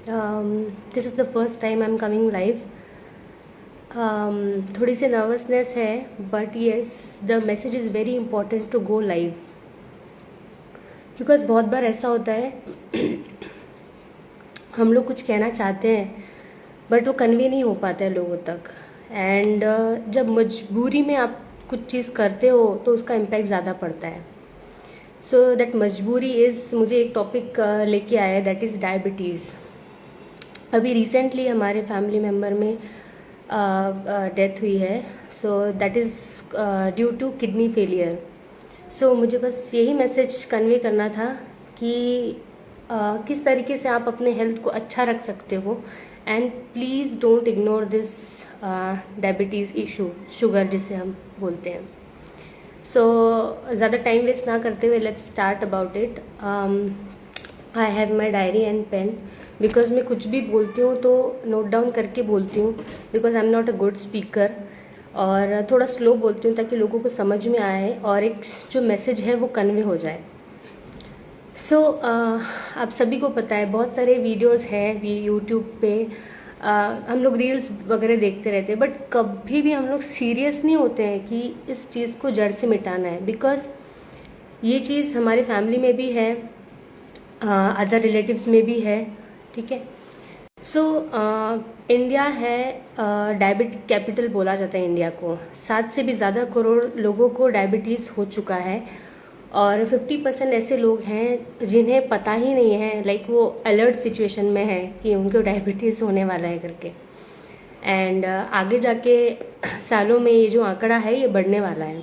This is the first time I am coming live. थोड़ी सी nervousness है, but yes the message is very important to go live. Because बहुत बार ऐसा होता है हम लोग कुछ कहना चाहते हैं बट वो कन्वे नहीं हो पाता है लोगों तक. एंड जब मजबूरी में आप कुछ चीज़ करते हो तो उसका इम्पैक्ट ज़्यादा पड़ता है. सो दैट मजबूरी इज़, मुझे एक टॉपिक लेके आया है, दैट इज़ डायबिटीज़. अभी रिसेंटली हमारे फैमिली मेम्बर में डेथ हुई है. So that is due to kidney failure. So मुझे बस यही मैसेज कन्वे करना था कि किस तरीके से आप अपने हेल्थ को अच्छा रख सकते हो. And please don't ignore this diabetes issue, sugar जिसे हम बोलते हैं. सो ज़्यादा टाइम वेस्ट ना करते हुए let's start about it. I have my diary and pen, because मैं कुछ भी बोलती हूँ तो नोट डाउन करके बोलती हूँ, because I am not a good speaker. और थोड़ा स्लो बोलती हूँ ताकि लोगों को समझ में आए और एक जो मैसेज है वो कन्वे हो जाए. सो आप सभी को पता है बहुत सारे वीडियोस हैं यूट्यूब पे. हम लोग रील्स वगैरह देखते रहते हैं, बट कभी भी हम लोग सीरियस नहीं होते हैं कि इस चीज़ को जड़ से मिटाना है. बिकॉज ये चीज़ हमारे फैमिली में भी है, अदर रिलेटिव्स में भी है. ठीक है. सो इंडिया है डायबिटिक कैपिटल बोला जाता है इंडिया को. 7 से भी ज़्यादा करोड़ लोगों को डायबिटीज़ हो चुका है और 50% ऐसे लोग हैं जिन्हें पता ही नहीं है, लाइक वो अलर्ट सिचुएशन में है कि उनको डायबिटीज़ होने वाला है करके. एंड आगे जाके सालों में ये जो आंकड़ा है ये बढ़ने वाला है.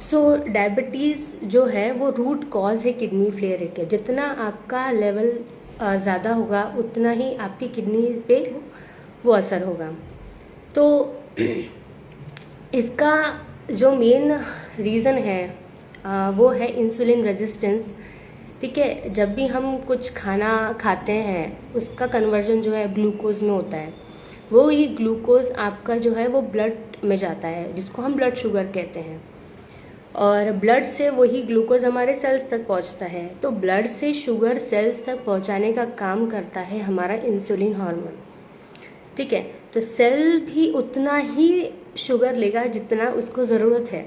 सो डायबिटीज़ जो है वो रूट कॉज है किडनी फेलियर के. जितना आपका लेवल ज़्यादा होगा उतना ही आपकी किडनी पे वो असर होगा. तो इसका जो मेन रीज़न है वो है इंसुलिन रेजिस्टेंस. ठीक है. जब भी हम कुछ खाना खाते हैं उसका कन्वर्जन जो है ग्लूकोज में होता है. वो ही ग्लूकोज आपका जो है वो ब्लड में जाता है, जिसको हम ब्लड शुगर कहते हैं. और ब्लड से वही ग्लूकोज हमारे सेल्स तक पहुंचता है. तो ब्लड से शुगर सेल्स तक पहुंचाने का काम करता है हमारा इंसुलिन हार्मोन. ठीक है. तो सेल भी उतना ही शुगर लेगा जितना उसको ज़रूरत है,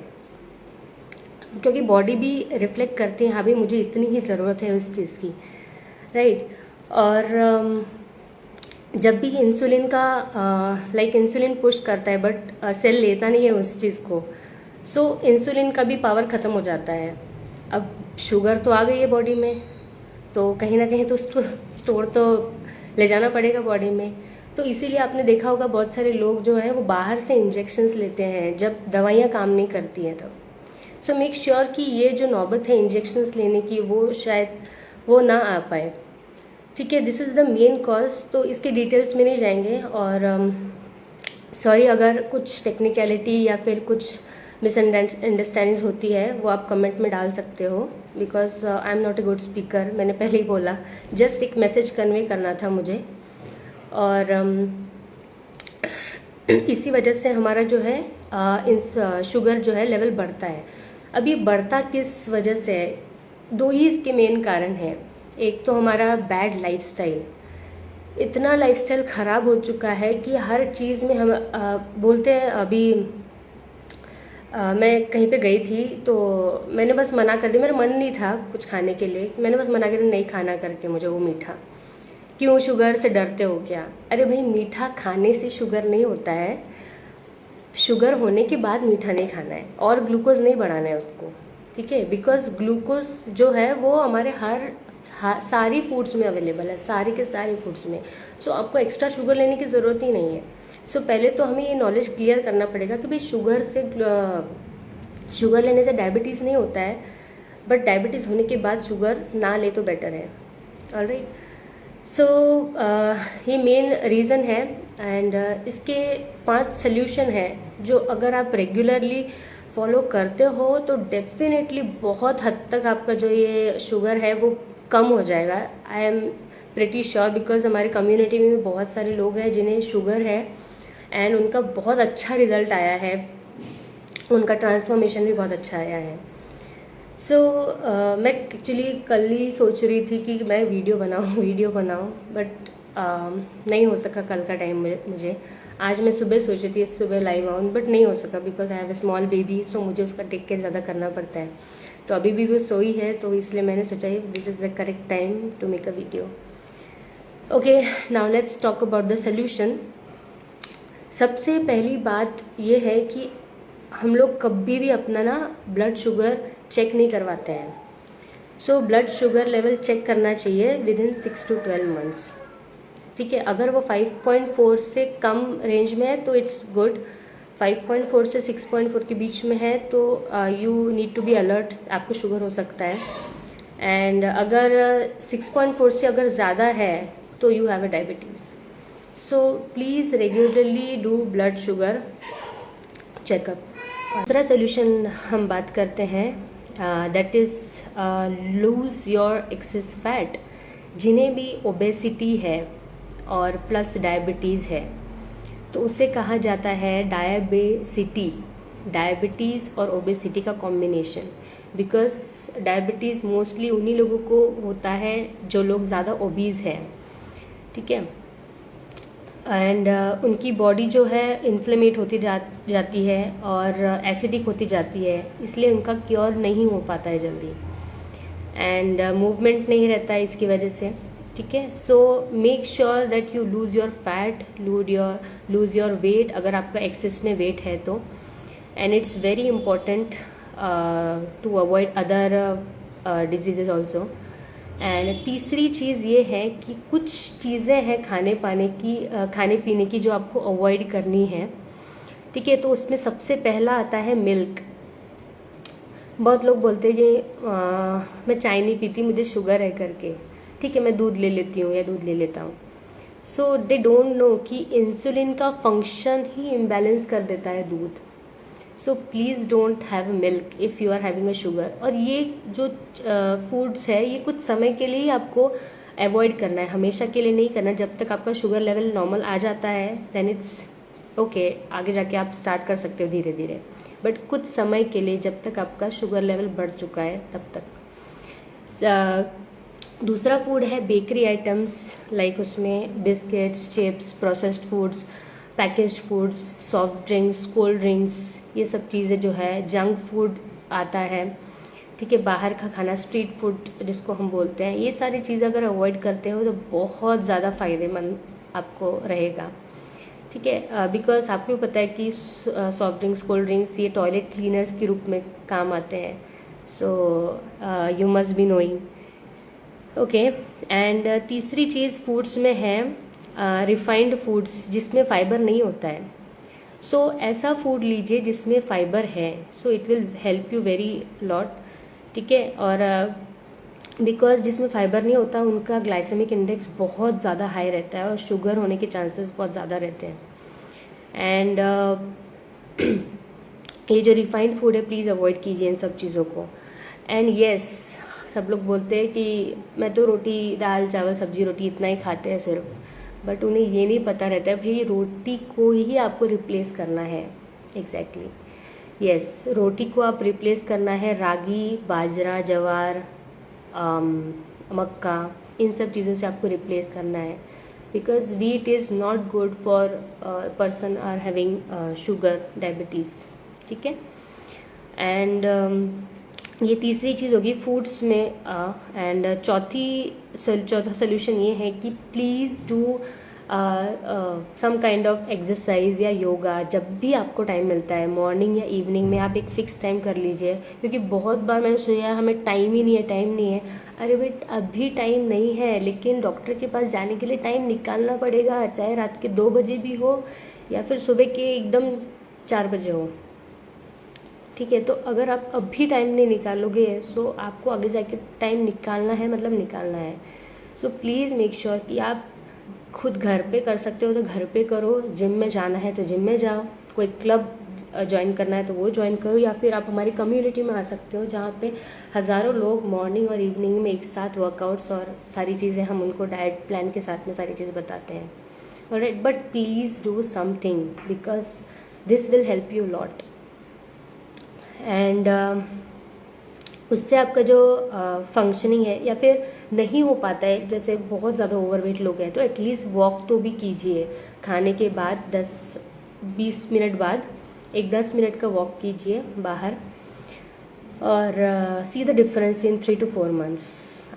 क्योंकि बॉडी भी रिफ्लेक्ट करती है, हाँ भाई मुझे इतनी ही ज़रूरत है उस चीज़ की. राइट. और जब भी इंसुलिन का लाइक इंसुलिन पुश करता है बट सेल लेता नहीं है उस चीज़ को. सो इंसुलिन का भी पावर ख़त्म हो जाता है. अब शुगर तो आ गई है बॉडी में, तो कहीं ना कहीं तो उसको स्टोर तो ले जाना पड़ेगा बॉडी में. तो इसीलिए आपने देखा होगा बहुत सारे लोग जो हैं वो बाहर से इंजेक्शंस लेते हैं जब दवाइयाँ काम नहीं करती हैं तब. सो मेक श्योर कि ये जो नौबत है इंजेक्शंस लेने की वो शायद वो ना आ पाए. ठीक है. This is the main cause. तो इसके डिटेल्स में नहीं जाएंगे. और सॉरी अगर कुछ टेक्निकलिटी या फिर कुछ मिसअंडरस्टैंडिंग्स होती है वो आप कमेंट में डाल सकते हो, because I am not a good speaker. मैंने पहले ही बोला, जस्ट एक मैसेज कन्वे करना था मुझे. और इसी वजह से हमारा जो है शुगर जो है लेवल बढ़ता है. अब ये बढ़ता किस वजह से है? 2 ही इसके मेन कारण हैं. एक तो हमारा बैड लाइफस्टाइल. इतना लाइफस्टाइल ख़राब हो चुका है कि हर चीज़ में हम बोलते हैं. अभी मैं कहीं पे गई थी तो मैंने बस मना कर दिया. मेरा मन नहीं था कुछ खाने के लिए, मैंने बस मना कर दिया नहीं खाना करके मुझे वो मीठा. क्यों, शुगर से डरते हो क्या? अरे भाई मीठा खाने से शुगर नहीं होता है. शुगर होने के बाद मीठा नहीं खाना है और ग्लूकोज नहीं बढ़ाना है उसको. ठीक है. बिकॉज ग्लूकोज जो है वो हमारे सारी फूड्स में अवेलेबल है, सारे के सारे फूड्स में. सो आपको एक्स्ट्रा शुगर लेने की ज़रूरत ही नहीं है. सो पहले तो हमें ये नॉलेज क्लियर करना पड़ेगा कि भाई शुगर लेने से डायबिटीज़ नहीं होता है, बट डायबिटीज़ होने के बाद शुगर ना ले तो बेटर है. ऑलराइट. सो ये मेन रीज़न है. एंड इसके 5 सोल्यूशन है जो अगर आप रेगुलरली फॉलो करते हो तो डेफिनेटली बहुत हद तक आपका जो ये शुगर है वो कम हो जाएगा. I am pretty sure, because हमारे कम्युनिटी में भी बहुत सारे लोग हैं जिन्हें शुगर है एंड उनका बहुत अच्छा रिजल्ट आया है, उनका ट्रांसफॉर्मेशन भी बहुत अच्छा आया है. सो मैं एक्चुअली कल ही सोच रही थी कि मैं वीडियो बनाऊँ बट नहीं हो सका कल का टाइम मुझे। आज मैं सुबह सोच रही थी सुबह लाइव आऊँ बट नहीं हो सका because I have a small baby, so मुझे उसका टेक केयर ज़्यादा करना पड़ता है। तो अभी भी वो सोई है, तो इसलिए मैंने सोचा this is the correct time to make a video. Okay, now let's talk about the solution. सबसे पहली बात ये है कि हम लोग कभी भी अपना ना ब्लड शुगर चेक नहीं करवाते हैं। So blood sugar level check करना चाहिए विद इन 6 to 12 मंथ्स। ठीक है, अगर वो 5.4 से कम रेंज में है तो इट्स गुड। 5.4 से 6.4 के बीच में है तो you need to be alert, आपको शुगर हो सकता है। एंड अगर 6.4 से अगर ज़्यादा है तो you have a diabetes. So please regularly do blood sugar checkup. दूसरा सोल्यूशन हम बात करते हैं, that is lose your access fat. जिन्हें भी ओबेसिटी है और प्लस डायबिटीज़ है तो उसे कहा जाता है डायबेसिटी, डायबिटीज़ और ओबेसिटी का कॉम्बिनेशन। बिकॉज डायबिटीज़ मोस्टली उन्हीं लोगों को होता है जो लोग ज़्यादा ओबीज़ है। ठीक है, एंड उनकी बॉडी जो है इन्फ्लेमेट होती जाती है और एसिडिक होती जाती है, इसलिए उनका क्योर नहीं हो पाता है जल्दी। एंड मूवमेंट नहीं रहता है इसकी वजह से। ठीक है, so make sure that you lose your fat, lose your weight अगर आपका एक्सेस में वेट है तो। And it's very important to avoid other diseases also. And तीसरी चीज़ ये है कि कुछ चीज़ें हैं खाने पीने की जो आपको अवॉइड करनी है। ठीक है, तो उसमें सबसे पहला आता है मिल्क। बहुत लोग बोलते हैं कि मैं चाय नहीं पीती, मुझे शुगर है करके। ठीक है, मैं दूध ले लेती हूँ या दूध ले लेता हूँ। सो दे डोंट नो कि इंसुलिन का फंक्शन ही इम्बैलेंस कर देता है दूध। So please don't have milk if you are having a sugar. और ये जो फूड्स है ये कुछ समय के लिए ही आपको अवॉइड करना है, हमेशा के लिए नहीं करना। जब तक आपका शुगर लेवल नॉर्मल आ जाता है देन इट्स ओके, आगे जाके आप स्टार्ट कर सकते हो धीरे धीरे, बट कुछ समय के लिए जब तक आपका शुगर लेवल बढ़ चुका है तब तक। दूसरा फूड है बेकरी आइटम्स, लाइक उसमें biscuits, chips, processed foods, packaged foods, soft drinks, cold drinks, ये सब चीज़ें जो है जंक फूड आता है। ठीक है, बाहर का खाना, स्ट्रीट फूड जिसको हम बोलते हैं, ये सारी चीज़ें अगर अवॉइड करते हो तो बहुत ज़्यादा फ़ायदेमंद आपको रहेगा। ठीक है, बिकॉज आपको भी पता है कि सॉफ्ट ड्रिंक्स, कोल्ड ड्रिंक्स ये टॉयलेट क्लीनर्स के रूप में काम आते हैं। So you must be knowing. Okay, and तीसरी चीज़ फूड्स में है रिफाइंड फूड्स जिसमें फ़ाइबर नहीं होता है। सो ऐसा फूड लीजिए जिसमें फ़ाइबर है, so it will help you very lot. ठीक है, और बिकॉज जिसमें फ़ाइबर नहीं होता उनका ग्लाइसेमिक इंडेक्स बहुत ज़्यादा हाई रहता है और शुगर होने के चांसेस बहुत ज़्यादा रहते हैं। एंड ये जो रिफाइंड फूड है प्लीज़ अवॉइड कीजिए इन सब चीज़ों को। एंड येस, सब लोग बोलते हैं कि मैं तो रोटी, दाल, चावल, सब्जी, रोटी इतना ही खाते हैं सिर्फ, बट उन्हें ये नहीं पता रहता है भाई रोटी को ही आपको रिप्लेस करना है। एग्जैक्टली यस, रोटी को आप रिप्लेस करना है रागी, बाजरा, जवार, मक्का, इन सब चीज़ों से आपको रिप्लेस करना है। Because wheat is not good for person are having sugar, diabetes. ठीक है, एंड ये तीसरी चीज़ होगी फूड्स में। एंड चौथा सोल्यूशन ये है कि please do some kind of exercise या योगा जब भी आपको टाइम मिलता है, मॉर्निंग या इवनिंग में आप एक फ़िक्स टाइम कर लीजिए। क्योंकि बहुत बार मैंने सुना हमें टाइम ही नहीं है, टाइम नहीं है। अरे बेट, अभी टाइम नहीं है लेकिन डॉक्टर के पास जाने के लिए टाइम निकालना पड़ेगा, चाहे रात के 2 बजे भी हो या फिर सुबह के एकदम 4 बजे हो। ठीक है, तो अगर आप अभी टाइम नहीं निकालोगे तो आपको आगे जाके टाइम निकालना है, मतलब निकालना है। सो प्लीज़ मेक श्योर कि आप खुद घर पे कर सकते हो तो घर पे करो, जिम में जाना है तो जिम में जाओ, कोई क्लब ज्वाइन करना है तो वो ज्वाइन करो, या फिर आप हमारी कम्युनिटी में आ सकते हो जहाँ पे हज़ारों लोग मॉर्निंग और इवनिंग में एक साथ वर्कआउट्स और सारी चीज़ें हम उनको डाइट प्लान के साथ में सारी चीज़ें बताते हैं। Alright, but please do something because this will help you lot. And उससे आपका जो फंक्शनिंग है, या फिर नहीं हो पाता है, जैसे बहुत ज़्यादा ओवरवेट लोग हैं, तो एटलीस्ट वॉक तो भी कीजिए खाने के बाद 10-20 मिनट बाद, एक 10 मिनट का वॉक कीजिए बाहर, और see the difference in 3 to 4 months।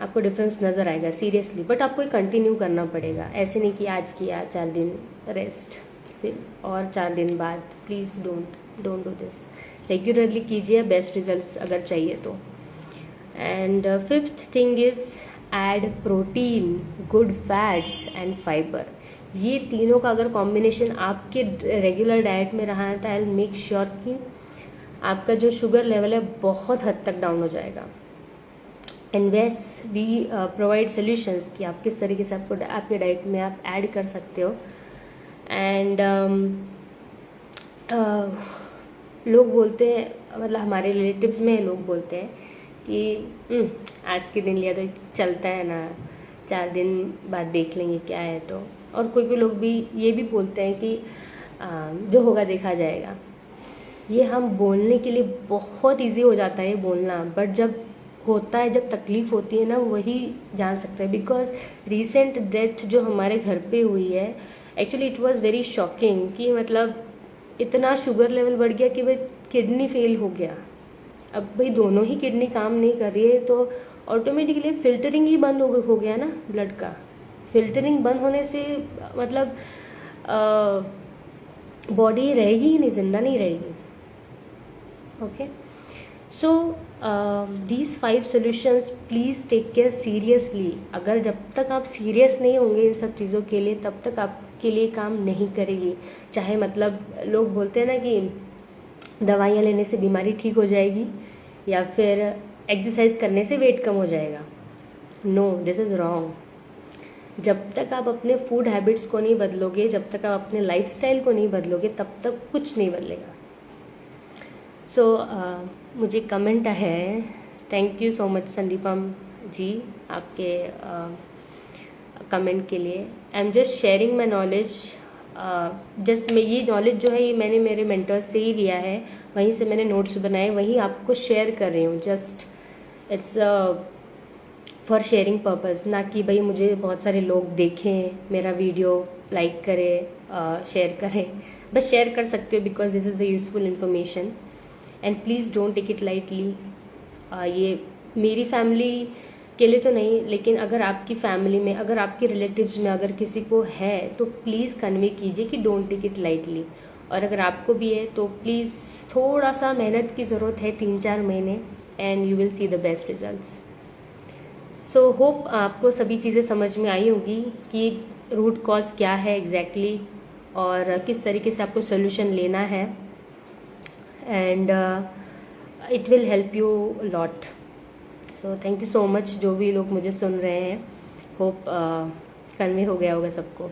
आपको डिफरेंस नज़र आएगा सीरियसली, बट आपको कंटिन्यू करना पड़ेगा। ऐसे नहीं कि आज किया 4 दिन रेस्ट, फिर और 4 दिन बाद। Please don't do this, regularly कीजिए, बेस्ट रिजल्ट्स अगर चाहिए तो। And fifth thing is add protein, good fats and fibre. ये तीनों का अगर कॉम्बिनेशन आपके रेगुलर डाइट में रहा है तो आई विल मेक श्योर कि आपका जो शुगर लेवल है बहुत हद तक डाउन हो जाएगा। एंड वेस वी प्रोवाइड सोल्यूशंस कि आप किस तरीके से आपको आपके डाइट में आप ऐड कर सकते हो। एंड लोग बोलते हैं, मतलब हमारे रिलेटिव्स में लोग बोलते हैं कि आज के दिन लिया तो चलता है ना, 4 दिन बाद देख लेंगे क्या है तो। और कोई लोग भी ये भी बोलते हैं कि जो होगा देखा जाएगा। ये हम बोलने के लिए बहुत इजी हो जाता है बोलना, बट जब होता है, जब तकलीफ़ होती है ना, वही जान सकता है। बिकॉज रिसेंट डेथ जो हमारे घर पे हुई है, actually it was very shocking कि मतलब इतना शुगर लेवल बढ़ गया कि भाई किडनी फेल हो गया। अब भाई दोनों ही किडनी काम नहीं कर रही है तो ऑटोमेटिकली फिल्टरिंग ही बंद हो गया ना ब्लड का। फिल्टरिंग बंद होने से मतलब बॉडी रहेगी ही नहीं, जिंदा नहीं रहेगी। Okay, so these 5 solutions please take care seriously. अगर जब तक आप सीरियस नहीं होंगे इन सब चीज़ों के लिए, तब तक आपके लिए काम नहीं करेगी। चाहे मतलब लोग बोलते हैं ना कि दवाइयाँ लेने से बीमारी ठीक हो जाएगी, या फिर एक्सरसाइज करने से वेट कम हो जाएगा। No, this is wrong. जब तक आप अपने फूड हैबिट्स को नहीं बदलोगे, जब तक आप अपने लाइफस्टाइल को नहीं बदलोगे, तब तक कुछ नहीं बदलेगा। सो मुझे कमेंट है, थैंक यू सो मच संदीपम जी आपके कमेंट के लिए। I am just sharing my knowledge. Just मैं ये नॉलेज जो है ये मैंने मेरे मेंटर्स से ही लिया है, वहीं से मैंने नोट्स बनाए, वहीं आपको शेयर कर रही हूँ। Just it's for sharing purpose, ना कि भाई मुझे बहुत सारे लोग देखें, मेरा वीडियो लाइक करें, शेयर करें। बस शेयर कर सकते हो because this is a useful information. And please don't take it lightly. ये मेरी फैमिली के लिए तो नहीं, लेकिन अगर आपकी फैमिली में, अगर आपके रिलेटिव्स में अगर किसी को है तो प्लीज़ कन्वे कीजिए कि डोंट टेक इट लाइटली। और अगर आपको भी है तो प्लीज़ थोड़ा सा मेहनत की ज़रूरत है, 3-4 महीने, and you will see the best results. So hope आपको सभी चीज़ें समझ में आई होगी कि रूट कॉज क्या है एग्जैक्टली और किस तरीके से आपको सोल्यूशन लेना है। And it will help you lot. So thank you so much जो भी लोग मुझे सुन रहे हैं। होप कन्वे हो गया होगा सबको।